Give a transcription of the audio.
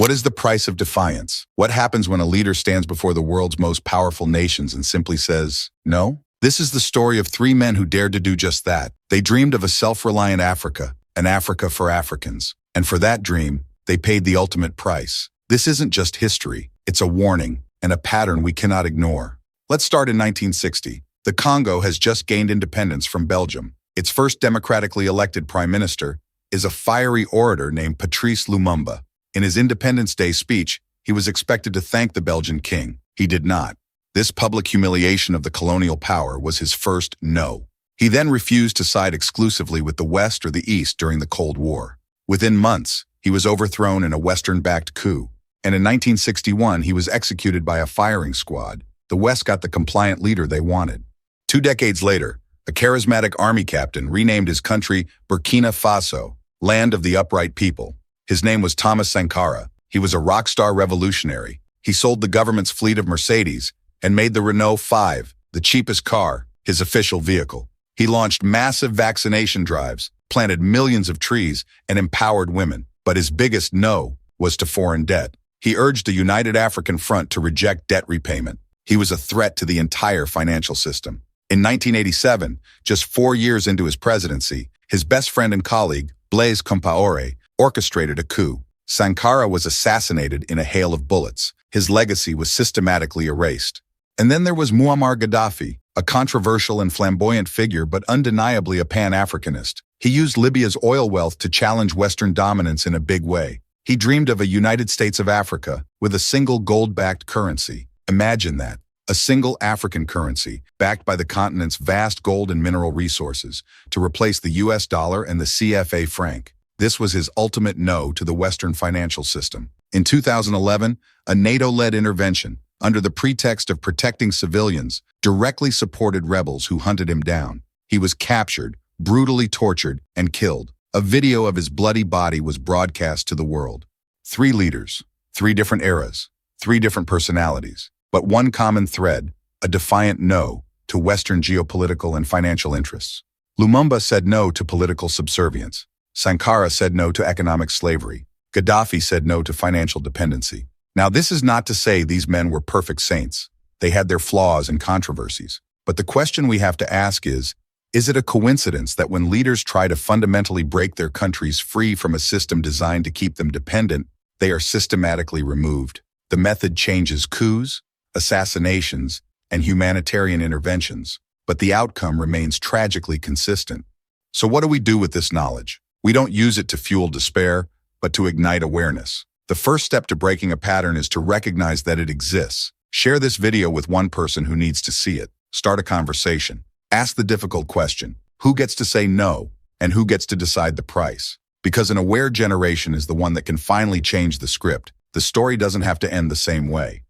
What is the price of defiance? What happens when a leader stands before the world's most powerful nations and simply says, no? This is the story of three men who dared to do just that. They dreamed of a self-reliant Africa, an Africa for Africans. And for that dream, they paid the ultimate price. This isn't just history, it's a warning and a pattern we cannot ignore. Let's start in 1960. The Congo has just gained independence from Belgium. Its first democratically elected prime minister is a fiery orator named Patrice Lumumba. In his Independence Day speech, he was expected to thank the Belgian king. He did not. This public humiliation of the colonial power was his first no. He then refused to side exclusively with the West or the East during the Cold War. Within months, he was overthrown in a Western-backed coup. And in 1961, he was executed by a firing squad. The West got the compliant leader they wanted. 2 decades later, a charismatic army captain renamed his country Burkina Faso, land of the upright people. His name was Thomas Sankara. He was a rock star revolutionary. He sold the government's fleet of Mercedes and made the Renault 5, the cheapest car, his official vehicle. He launched massive vaccination drives, planted millions of trees, and empowered women. But his biggest no was to foreign debt. He urged a united African front to reject debt repayment. He was a threat to the entire financial system. In 1987, just 4 years into his presidency, his best friend and colleague, Blaise Compaoré, orchestrated a coup. Sankara was assassinated in a hail of bullets. His legacy was systematically erased. And then there was Muammar Gaddafi, a controversial and flamboyant figure but undeniably a Pan-Africanist. He used Libya's oil wealth to challenge Western dominance in a big way. He dreamed of a United States of Africa with a single gold-backed currency. Imagine that. A single African currency, backed by the continent's vast gold and mineral resources, to replace the US dollar and the CFA franc. This was his ultimate no to the Western financial system. In 2011, a NATO-led intervention, under the pretext of protecting civilians, directly supported rebels who hunted him down. He was captured, brutally tortured, and killed. A video of his bloody body was broadcast to the world. 3 leaders, 3 different eras, 3 different personalities, but one common thread, a defiant no to Western geopolitical and financial interests. Lumumba said no to political subservience. Sankara said no to economic slavery. Gaddafi said no to financial dependency. Now, this is not to say these men were perfect saints. They had their flaws and controversies. But the question we have to ask is it a coincidence that when leaders try to fundamentally break their countries free from a system designed to keep them dependent, they are systematically removed? The method changes coups, assassinations, and humanitarian interventions, but the outcome remains tragically consistent. So what do we do with this knowledge? We don't use it to fuel despair, but to ignite awareness. The first step to breaking a pattern is to recognize that it exists. Share this video with one person who needs to see it. Start a conversation. Ask the difficult question: who gets to say no, and who gets to decide the price? Because an aware generation is the one that can finally change the script. The story doesn't have to end the same way.